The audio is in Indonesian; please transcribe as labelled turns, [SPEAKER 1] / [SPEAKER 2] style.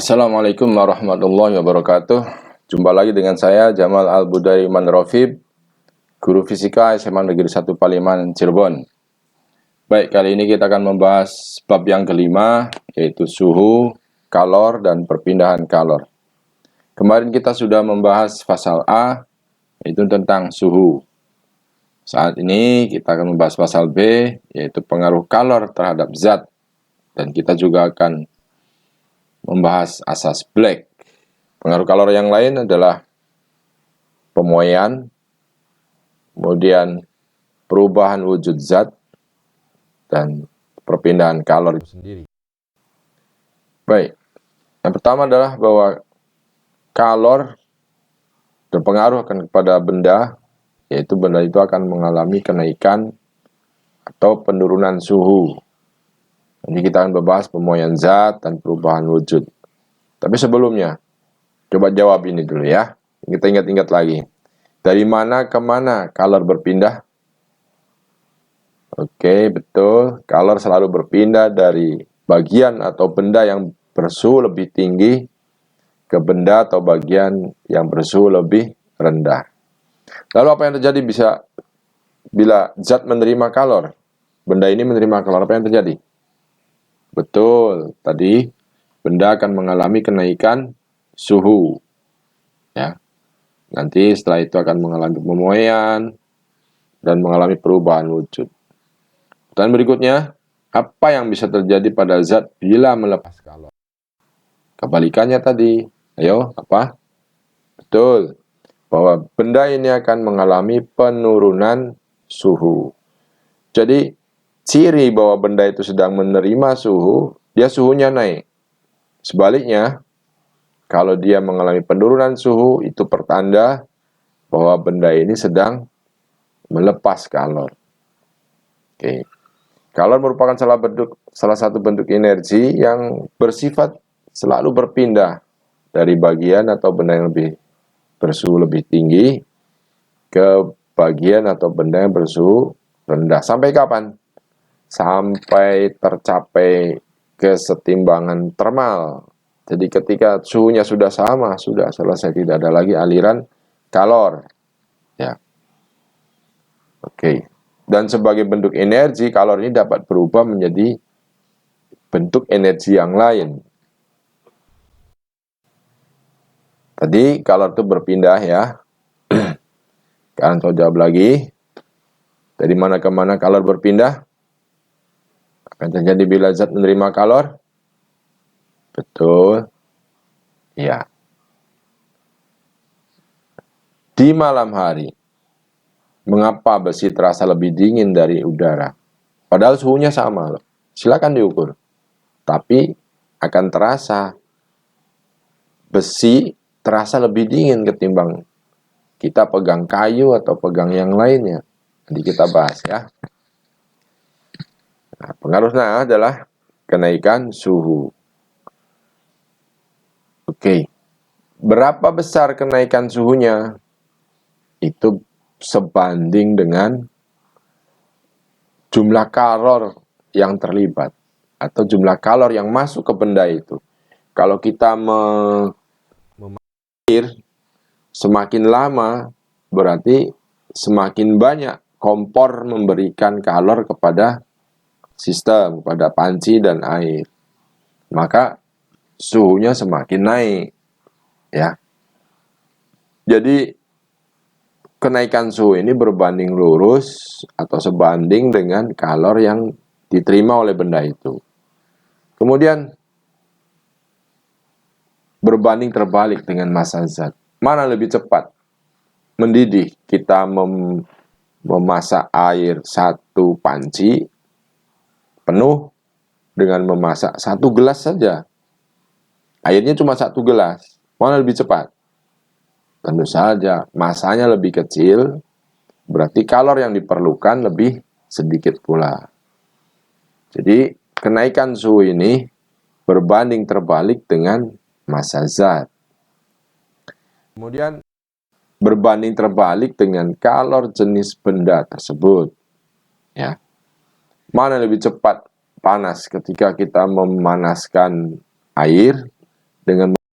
[SPEAKER 1] Assalamualaikum warahmatullahi wabarakatuh. Jumpa lagi dengan saya Jamal Al-Budari Manrofib, guru fisika SMA Negeri 1 Palimanan Cirebon. Baik, kali ini kita akan membahas bab yang kelima, yaitu suhu, kalor, dan perpindahan kalor. Kemarin kita sudah membahas pasal A, yaitu tentang suhu. Saat ini kita akan membahas pasal B, yaitu pengaruh kalor terhadap zat. Dan kita juga akan membahas asas Black. Pengaruh kalor yang lain adalah pemuaian, kemudian perubahan wujud zat, dan perpindahan kalor itu sendiri. Baik, yang pertama adalah bahwa kalor berpengaruh akan kepada benda, yaitu benda itu akan mengalami kenaikan atau penurunan suhu. Nanti kita akan membahas pemuaian zat dan perubahan wujud. Tapi sebelumnya, coba jawab ini dulu ya. Kita ingat-ingat lagi. Dari mana ke mana kalor berpindah? Oke, betul. Kalor selalu berpindah dari bagian atau benda yang bersuhu lebih tinggi ke benda atau bagian yang bersuhu lebih rendah. Lalu apa yang terjadi bila zat menerima kalor? Benda ini menerima kalor, apa yang terjadi? Betul, tadi benda akan mengalami kenaikan suhu. Ya. Nanti setelah itu akan mengalami pemuaian dan mengalami perubahan wujud. Dan berikutnya, apa yang bisa terjadi pada zat bila melepas kalor? Kebalikannya tadi. Ayo, apa? Betul. Bahwa benda ini akan mengalami penurunan suhu. Jadi, ciri bahwa benda itu sedang menerima suhu, dia suhunya naik. Sebaliknya, kalau dia mengalami penurunan suhu, itu pertanda bahwa benda ini sedang melepas kalor. Oke. Kalor merupakan salah satu bentuk energi yang bersifat selalu berpindah dari bagian atau benda yang bersuhu lebih tinggi ke bagian atau benda yang bersuhu rendah. Sampai kapan? Sampai tercapai kesetimbangan termal. Jadi ketika suhunya sudah sama, sudah selesai, tidak ada lagi aliran kalor. Ya. Oke. Dan sebagai bentuk energi, kalor ini dapat berubah menjadi bentuk energi yang lain. Tadi kalor itu berpindah ya. Sekarang coba jawab lagi. Dari mana ke mana kalor berpindah? Akan terjadi bila zat menerima kalor? Betul. Ya. Di malam hari, mengapa besi terasa lebih dingin dari udara? Padahal suhunya sama loh. Silakan diukur. Tapi akan terasa besi terasa lebih dingin ketimbang kita pegang kayu atau pegang yang lainnya. Nanti kita bahas ya. Nah, pengaruhnya adalah kenaikan suhu. Oke. Berapa besar kenaikan suhunya? Itu sebanding dengan jumlah kalor yang terlibat atau jumlah kalor yang masuk ke benda itu. Kalau kita memakai semakin lama, berarti semakin banyak kompor memberikan kalor kepada sistem, kepada panci dan air. Maka suhunya semakin naik. Ya. Jadi kenaikan suhu ini berbanding lurus atau sebanding dengan kalor yang diterima oleh benda itu. Kemudian berbanding terbalik dengan massa zat. Mana lebih cepat mendidih? Kita memasak air satu panci penuh dengan memasak satu gelas saja. Airnya cuma satu gelas. Mana lebih cepat? Tentu saja, masanya lebih kecil, berarti kalor yang diperlukan lebih sedikit pula. Jadi, kenaikan suhu ini berbanding terbalik dengan massa zat. Kemudian, berbanding terbalik dengan kalor jenis benda tersebut. Ya. Mana lebih cepat panas ketika kita memanaskan air dengan